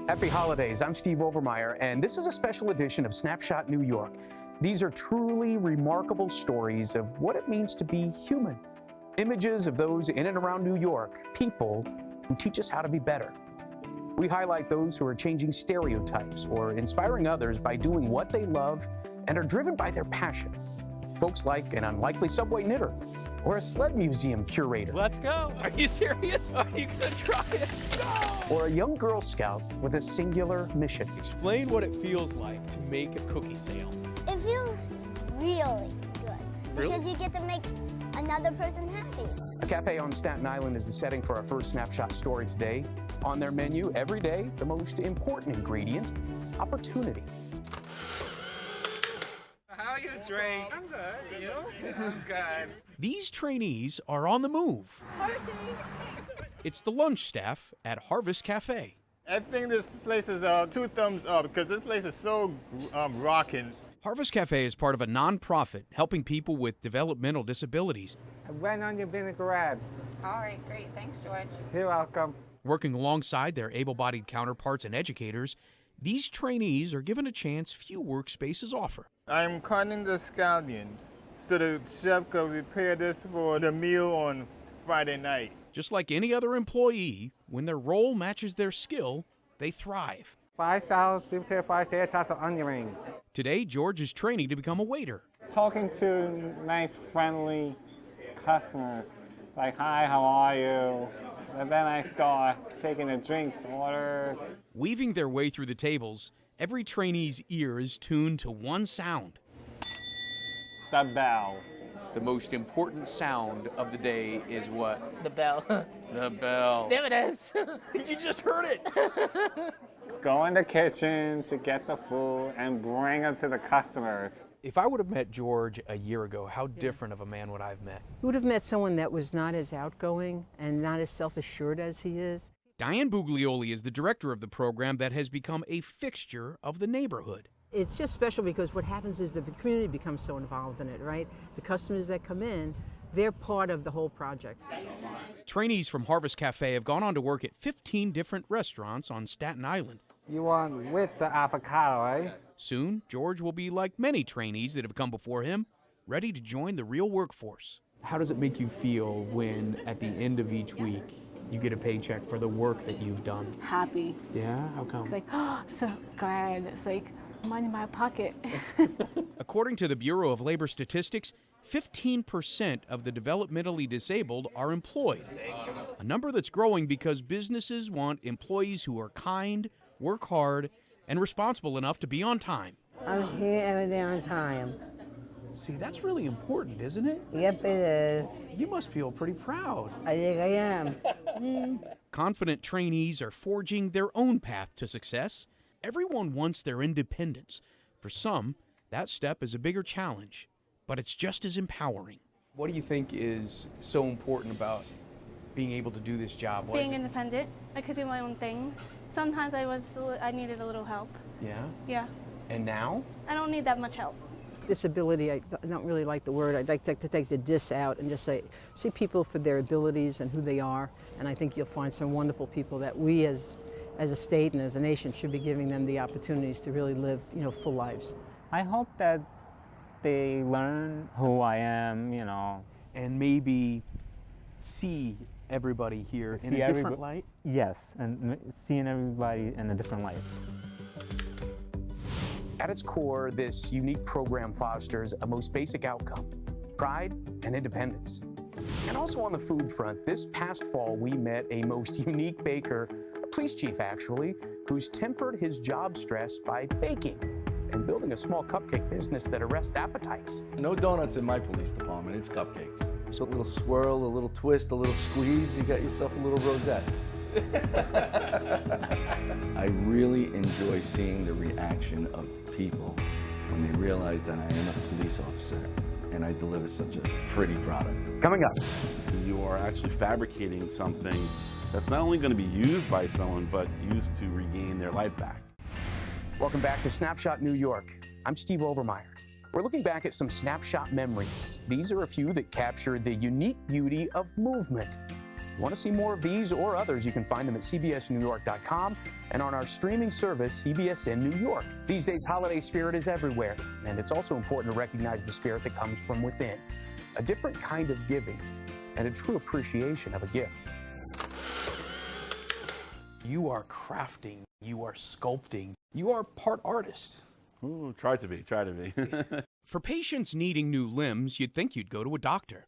Happy holidays. I'm Steve Overmyer, and this is a special edition of Snapshot New York. These are truly remarkable stories of what it means to be human. Images of those in and around New York, people who teach us how to be better. We highlight those who are changing stereotypes or inspiring others by doing what they love and are driven by their passion. Folks like an unlikely subway knitter or a sled museum curator. Let's go. Are you serious? Are you gonna try it? No! Or a young Girl Scout with a singular mission. Explain what it feels like to make a cookie sale. It feels really good Really? because you get to make another person happy. A cafe on Staten Island is the setting for our first Snapshot story today. On their menu every day, the most important ingredient, opportunity. How you drink? I'm good. You? I'm good. These trainees are on the move. It's the lunch staff at Harvest Cafe. I think this place is 2 thumbs up because this place is so rocking. Harvest Cafe is part of a nonprofit helping people with developmental disabilities. I went on your vinaigrette. All right, great. Thanks, George. You're welcome. Working alongside their able-bodied counterparts and educators, these trainees are given a chance few workspaces offer. I'm cutting the scallions so the chef can prepare this for the meal on Friday night. Just like any other employee, when their role matches their skill, they thrive. 5 salads, sweet potato fries, tater tots, and onion rings. Today, George is training to become a waiter. Talking to nice, friendly customers, like, hi, how are you? And then I start taking the drinks, orders. Weaving their way through the tables, every trainee's ear is tuned to one sound. The bell. The most important sound of the day is what? The bell. The bell. There it is. You just heard it. Go in the kitchen to get the food and bring it to the customers. If I would have met George a year ago, how different of a man would I have met? You would have met someone that was not as outgoing and not as self-assured as he is. Diane Buglioli is the director of the program that has become a fixture of the neighborhood. It's just special because what happens is the community becomes so involved in it, right? The customers that come in, they're part of the whole project. Trainees from Harvest Cafe have gone on to work at 15 different restaurants on Staten Island. You want with the avocado, right? Soon, George will be like many trainees that have come before him, ready to join the real workforce. How does it make you feel when, at the end of each week, you get a paycheck for the work that you've done? Happy. Yeah? How come? It's like, oh, so glad. It's like money in my pocket. According to the Bureau of Labor Statistics, 15% of the developmentally disabled are employed, a number that's growing because businesses want employees who are kind, work hard, and responsible enough to be on time. I'm here every day on time. See, that's really important, isn't it? Yep, it is. You must feel pretty proud. I think I am. Confident trainees are forging their own path to success. Everyone wants their independence. For some, that step is a bigger challenge, but it's just as empowering. What do you think is so important about being able to do this job? Being independent. I could do my own things. Sometimes I needed a little help. Yeah? Yeah. And now? I don't need that much help. Disability, I don't really like the word. I'd like to take the dis out and just say, see people for their abilities and who they are. And I think you'll find some wonderful people that we as a state and as a nation should be giving them the opportunities to really live, full lives. I hope that they learn who I am, And maybe see everybody here in a different light? Yes, and seeing everybody in a different light. At its core, this unique program fosters a most basic outcome, pride and independence. And also on the food front, this past fall we met a most unique baker, a police chief actually, who's tempered his job stress by baking and building a small cupcake business that arrests appetites. No donuts in my police department, it's cupcakes. So a little swirl, a little twist, a little squeeze, you got yourself a little rosette. I really enjoy seeing the reaction of people when they realize that I am a police officer and I deliver such a pretty product. Coming up. You are actually fabricating something that's not only going to be used by someone, but used to regain their life back. Welcome back to Snapshot New York. I'm Steve Overmyer. We're looking back at some Snapshot memories. These are a few that capture the unique beauty of movement. Want to see more of these or others, you can find them at cbsnewyork.com and on our streaming service, CBSN New York. These days, holiday spirit is everywhere, and it's also important to recognize the spirit that comes from within. A different kind of giving and a true appreciation of a gift. You are crafting, you are sculpting, you are part artist. Ooh, try to be. For patients needing new limbs, you'd think you'd go to a doctor.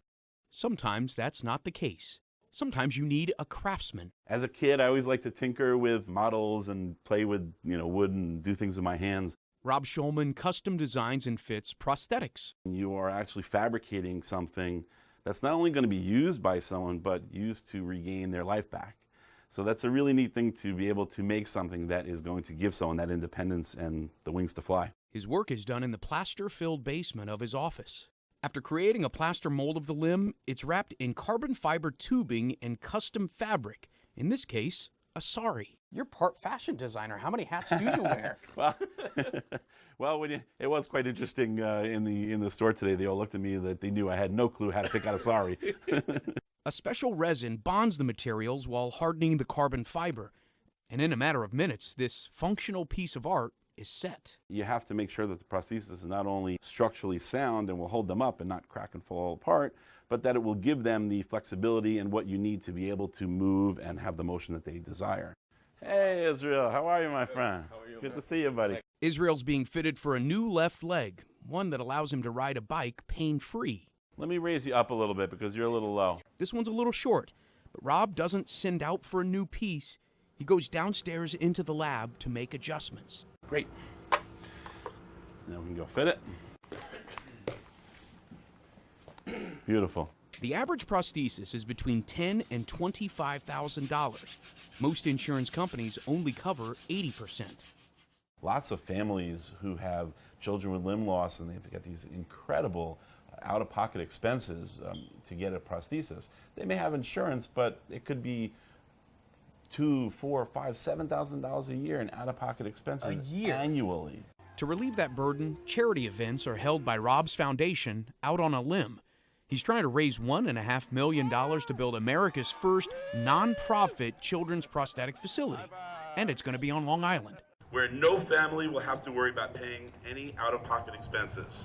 Sometimes that's not the case. Sometimes you need a craftsman. As a kid, I always liked to tinker with models and play with, wood and do things with my hands. Rob Schulman custom designs and fits prosthetics. You are actually fabricating something that's not only going to be used by someone, but used to regain their life back. So that's a really neat thing, to be able to make something that is going to give someone that independence and the wings to fly. His work is done in the plaster-filled basement of his office. After creating a plaster mold of the limb, it's wrapped in carbon fiber tubing and custom fabric. In this case, a sari. You're part fashion designer. How many hats do you wear? Well, it was quite interesting in the store today. They all looked at me that they knew I had no clue how to pick out a sari. A special resin bonds the materials while hardening the carbon fiber. And in a matter of minutes, this functional piece of art is set. You have to make sure that the prosthesis is not only structurally sound and will hold them up and not crack and fall apart, but that it will give them the flexibility and what you need to be able to move and have the motion that they desire. Hey, Israel, how are you, my friend? How are you? Good to see you, buddy. Israel's being fitted for a new left leg, one that allows him to ride a bike pain-free. Let me raise you up a little bit because you're a little low. This one's a little short, but Rob doesn't send out for a new piece. He goes downstairs into the lab to make adjustments. Great. Now we can go fit it. Beautiful. The average prosthesis is between $10,000 and $25,000. Most insurance companies only cover 80%. Lots of families who have children with limb loss, and they've got these incredible out-of-pocket expenses to get a prosthesis. They may have insurance, but it could be $2,000, $4,000, $5,000, $7,000 a year in out-of-pocket expenses annually. To relieve that burden, charity events are held by Rob's foundation Out on a Limb. He's trying to raise $1.5 million to build America's first non-profit children's prosthetic facility. And it's going to be on Long Island, where no family will have to worry about paying any out-of-pocket expenses.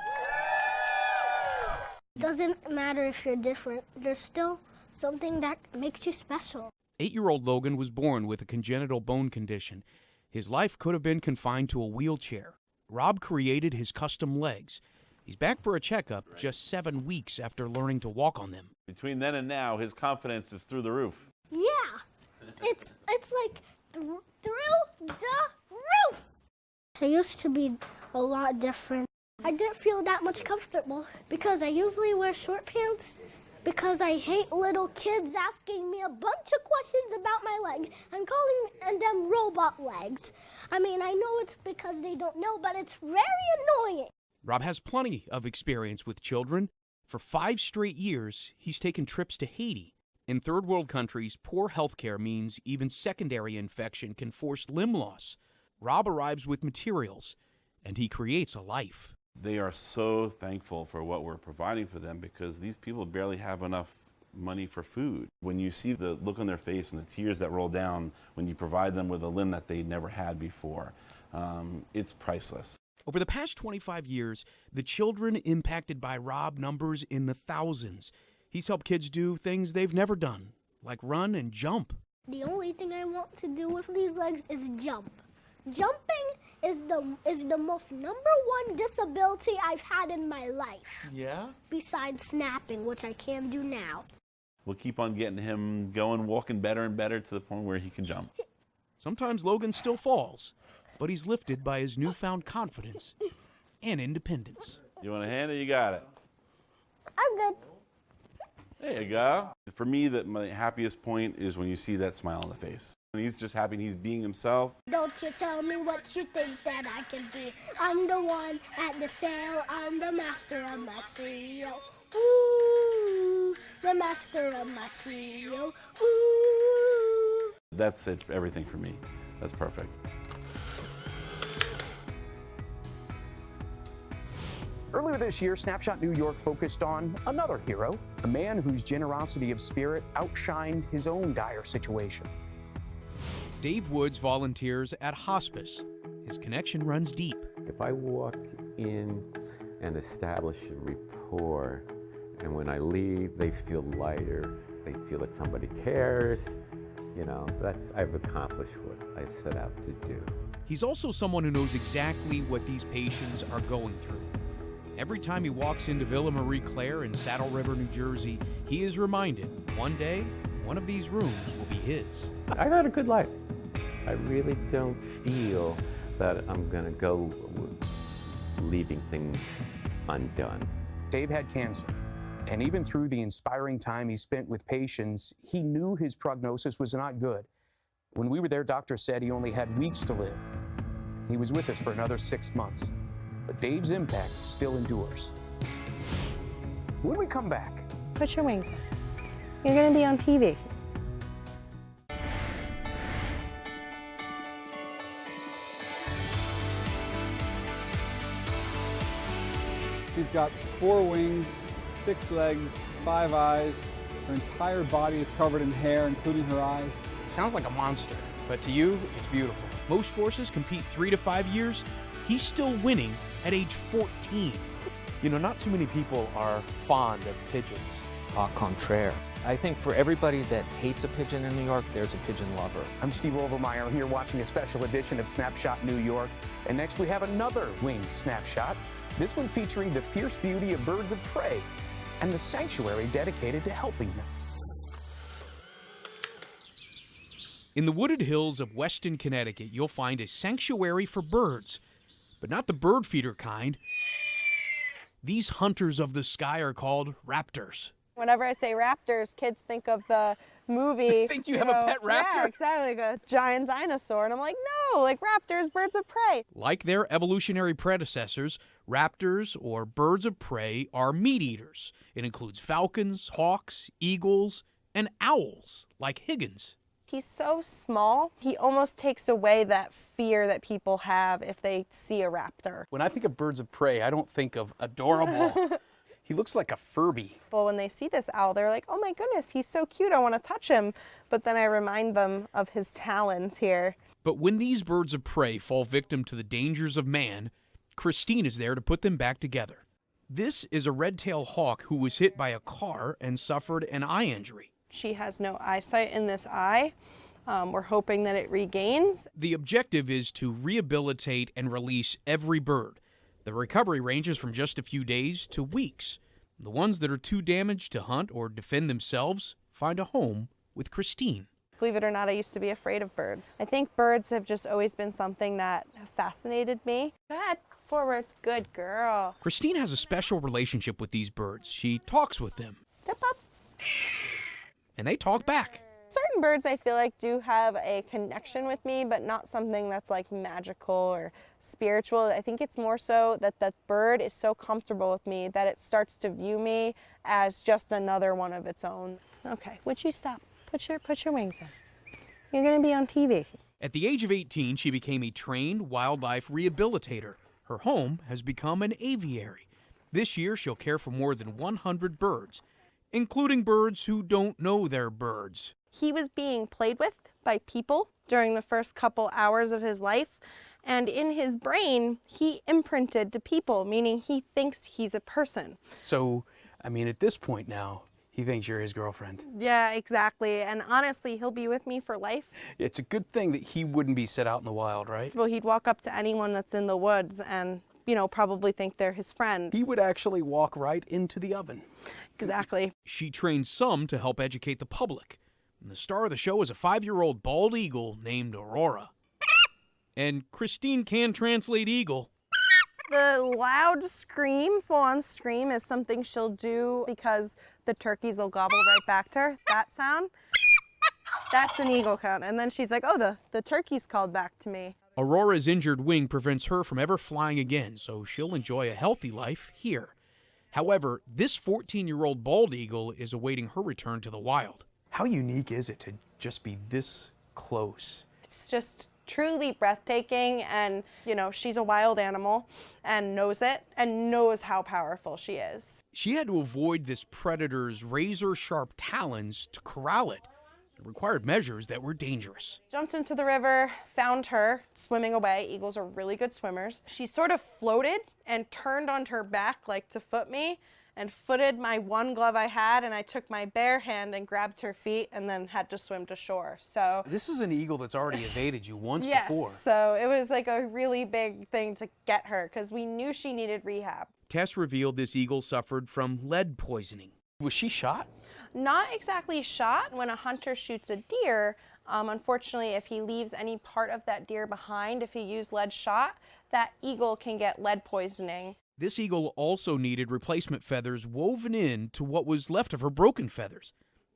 Doesn't matter if you're different, there's still something that makes you special. 8-year-old Logan was born with a congenital bone condition. His life could have been confined to a wheelchair. Rob created his custom legs. He's back for a checkup just 7 weeks after learning to walk on them. Between then and now, his confidence is through the roof. Yeah, it's like through the roof. I used to be a lot different. I didn't feel that much comfortable because I usually wear short pants because I hate little kids asking me a bunch of questions about my leg and calling them robot legs. I mean, I know it's because they don't know, but it's very annoying. Rob has plenty of experience with children. For 5 straight years, he's taken trips to Haiti. In third world countries, poor health care means even secondary infection can force limb loss. Rob arrives with materials, and he creates a life. They are so thankful for what we're providing for them because these people barely have enough money for food. When you see the look on their face and the tears that roll down when you provide them with a limb that they never had before, it's priceless. Over the past 25 years, the children impacted by Rob numbers in the thousands. He's helped kids do things they've never done, like run and jump. The only thing I want to do with these legs is jump. Jumping is the most #1 disability I've had in my life. Yeah? Besides snapping, which I can do now. We'll keep on getting him going, walking better and better to the point where he can jump. Sometimes Logan still falls, but he's lifted by his newfound confidence and independence. You want a hand or you got it? I'm good. There you go. For me, my happiest point is when you see that smile on the face. And he's just happy and he's being himself. Don't you tell me what you think that I can be. I'm the one at the sail. I'm the master of my CEO. Ooh, the master of my CEO. Ooh. That's it, everything for me. That's perfect. Earlier Earlier this year, Snapshot New York focused on another hero, a man whose generosity of spirit outshined his own dire situation. Dave Woods volunteers at hospice. His connection runs deep. If I walk in and establish a rapport, and when I leave, they feel lighter, they feel that somebody cares, I've accomplished what I set out to do. He's also someone who knows exactly what these patients are going through. Every time he walks into Villa Marie Claire in Saddle River, New Jersey, he is reminded one day, one of these rooms will be his. I've had a good life. I really don't feel that I'm going to go leaving things undone. Dave had cancer, and even through the inspiring time he spent with patients, he knew his prognosis was not good. When we were there, doctors said he only had weeks to live. He was with us for another 6 months, but Dave's impact still endures. When we come back, Put your wings up. You're going to be on TV. She's got 4 wings, 6 legs, 5 eyes. Her entire body is covered in hair, including her eyes. Sounds like a monster, but to you, it's beautiful. Most horses compete 3 to 5 years. He's still winning at age 14. You know, not too many people are fond of pigeons. Au contraire. I think for everybody that hates a pigeon in New York, there's a pigeon lover. I'm Steve Overmyer here watching a special edition of Snapshot New York. And next we have another winged snapshot, this one featuring the fierce beauty of birds of prey and the sanctuary dedicated to helping them. In the wooded hills of Weston, Connecticut, you'll find a sanctuary for birds, but not the bird feeder kind. These hunters of the sky are called raptors. Whenever I say raptors, kids think of the movie. Think you have a pet raptor? Yeah, exactly, like a giant dinosaur. And I'm like, no, like raptors, birds of prey. Like their evolutionary predecessors, raptors, or birds of prey, are meat eaters. It includes falcons, hawks, eagles, and owls, like Higgins. He's so small, he almost takes away that fear that people have if they see a raptor. When I think of birds of prey, I don't think of adorable. He looks like a Furby. Well, when they see this owl, they're like, oh my goodness, he's so cute, I want to touch him. But then I remind them of his talons here. But when these birds of prey fall victim to the dangers of man, Christine is there to put them back together. This is a red-tailed hawk who was hit by a car and suffered an eye injury. She has no eyesight in this eye. We're hoping that it regains. The objective is to rehabilitate and release every bird. The recovery ranges from just a few days to weeks. The ones that are too damaged to hunt or defend themselves find a home with Christine. Believe it or not, I used to be afraid of birds. I think birds have just always been something that fascinated me. Go ahead, forward. Good girl. Christine has a special relationship with these birds. She talks with them. Step up. And they talk back. Certain birds I feel like do have a connection with me, but not something that's like magical or spiritual. I think it's more so that that bird is so comfortable with me that it starts to view me as just another one of its own. Okay, would you stop? Put your wings up. You're gonna be on TV. At the age of 18, she became a trained wildlife rehabilitator. Her home has become an aviary. This year, she'll care for more than 100 birds, including birds who don't know they're birds. He was being played with by people during the first couple hours of his life, and in his brain, he imprinted to people, meaning he thinks he's a person. So, I mean, at this point now, he thinks you're his girlfriend. Yeah, exactly, and honestly, he'll be with me for life. It's a good thing that he wouldn't be set out in the wild, right? Well, he'd walk up to anyone that's in the woods and, probably think they're his friend. He would actually walk right into the oven. Exactly. She trains some to help educate the public. And the star of the show is a 5-year-old bald eagle named Aurora. And Christine can translate eagle. The loud scream, full-on scream, is something she'll do because the turkeys will gobble right back to her. That sound, that's an eagle count. And then she's like, oh, the turkey's called back to me. Aurora's injured wing prevents her from ever flying again, so she'll enjoy a healthy life here. However, this 14-year-old bald eagle is awaiting her return to the wild. How unique is it to just be this close? It's just truly breathtaking, and you know, she's a wild animal and knows it and knows how powerful she is. She had to avoid this predator's razor-sharp talons to corral it. It required measures that were dangerous. Jumped into the river, found her swimming away. Eagles are really good swimmers. She sort of floated and turned onto her back like to foot me, and footed my one glove I had, and I took my bare hand and grabbed her feet and then had to swim to shore. So This is an eagle that's already evaded you once yes, before. so it was like a really big thing to get her because we knew she needed rehab. Tests revealed this eagle suffered from lead poisoning. Was she shot? Not exactly shot. When a hunter shoots a deer, unfortunately, if he leaves any part of that deer behind, if he used lead shot, that eagle can get lead poisoning. This eagle also needed replacement feathers woven in to what was left of her broken feathers.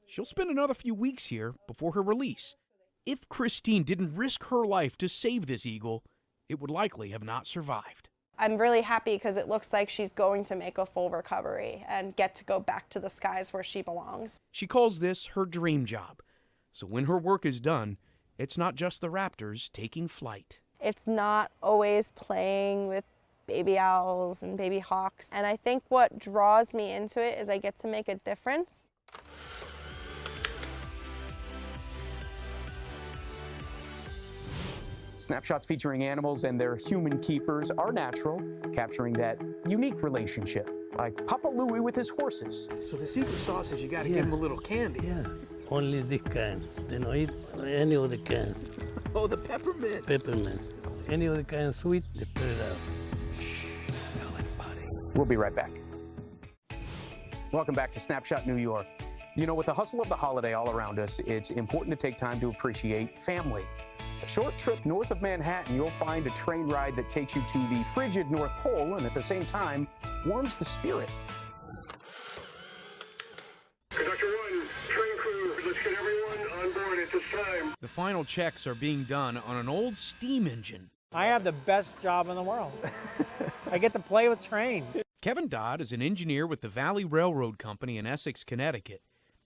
She'll spend another few weeks here before her release. If Christine didn't risk her life to save this eagle, it would likely have not survived. I'm really happy because it looks like she's going to make a full recovery and get to go back to the skies where she belongs. She calls this her dream job. So when her work is done, it's not just the raptors taking flight. It's not always playing with baby owls and baby hawks. And I think what draws me into it is I get to make a difference. Snapshots featuring animals and their human keepers are natural, capturing that unique relationship, like Papa Louie with his horses. So the secret sauce is you got to give him a little candy. Yeah, only this kind. They don't eat any other kind. Oh, the peppermint. Peppermint. Any other kind of sweet, they put it out. We'll be right back. Welcome back to Snapshot New York. You know, with the hustle of the holiday all around us, it's important to take time to appreciate family. A short trip north of Manhattan, you'll find a train ride that takes you to the frigid North Pole and at the same time warms the spirit. Conductor 1, train crew, let's get everyone on board at this time. The final checks are being done on an old steam engine. I have the best job in the world. I get to play with trains. Kevin Dodd is an engineer with the Valley Railroad Company in Essex, Connecticut.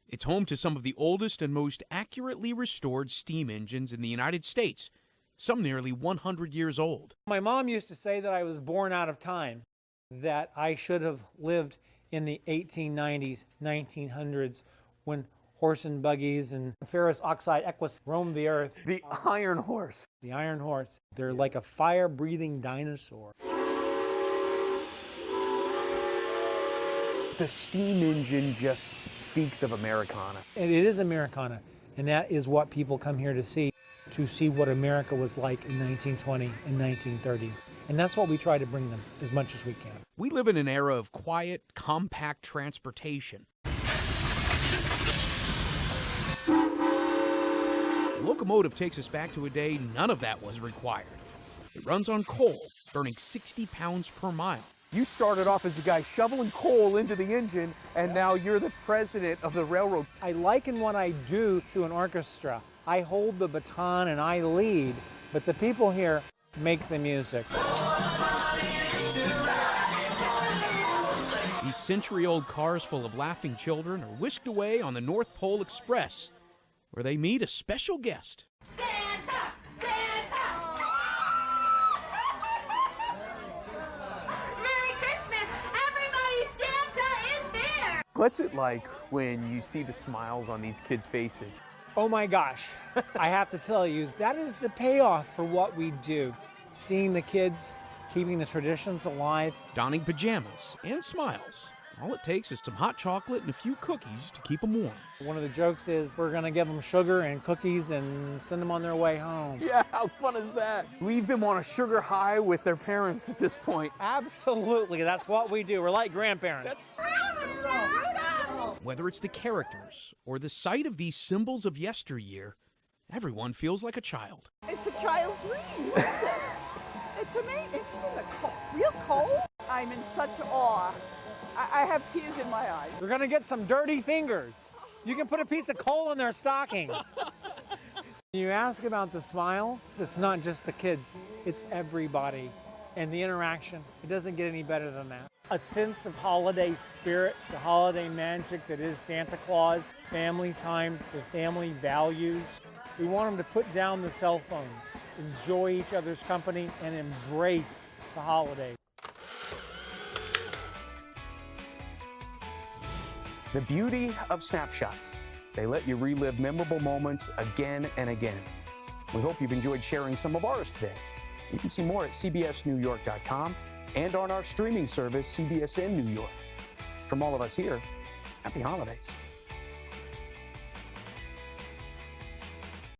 It's home to some of the oldest and most accurately restored steam engines in the United States, some nearly 100 years old. My mom used to say that I was born out of time, that I should have lived in the 1890s, 1900s, when horse and buggies and ferrous oxide equus roamed the earth. The iron horse. The iron horse. They're like a fire-breathing dinosaur. The steam engine just speaks of Americana. And it is Americana, and that is what people come here to see what America was like in 1920 and 1930. And that's what we try to bring them as much as we can. We live in an era of quiet, compact transportation. The locomotive takes us back to a day none of that was required. It runs on coal, burning 60 pounds per mile. You started off as a guy shoveling coal into the engine, and now you're the president of the railroad. I liken what I do to an orchestra. I hold the baton and I lead, but the people here make the music. These century-old cars full of laughing children are whisked away on the North Pole Express, where they meet a special guest. Santa! Santa! Merry Christmas! Everybody, Santa is here! What's it like when you see the smiles on these kids' faces? Oh my gosh, I have to tell you, that is the payoff for what we do. Seeing the kids, keeping the traditions alive. Donning pajamas and smiles. All it takes is some hot chocolate and a few cookies to keep them warm. One of the jokes is we're going to give them sugar and cookies and send them on their way home. Yeah, how fun is that? Leave them on a sugar high with their parents at this point. Absolutely, that's what we do. We're like grandparents. Whether it's the characters or the sight of these symbols of yesteryear, everyone feels like a child. It's a child's dream. Look at this. It's amazing. It's real cold. I'm in such awe. I have tears in my eyes. We're going to get some dirty fingers. You can put a piece of coal in their stockings. You ask about the smiles, it's not just the kids, it's everybody. And the interaction, it doesn't get any better than that. A sense of holiday spirit, the holiday magic that is Santa Claus, family time, the family values. We want them to put down the cell phones, enjoy each other's company, and embrace the holiday. The beauty of snapshots. They let you relive memorable moments again and again. We hope you've enjoyed sharing some of ours today. You can see more at cbsnewyork.com and on our streaming service, CBSN New York. From all of us here, happy holidays.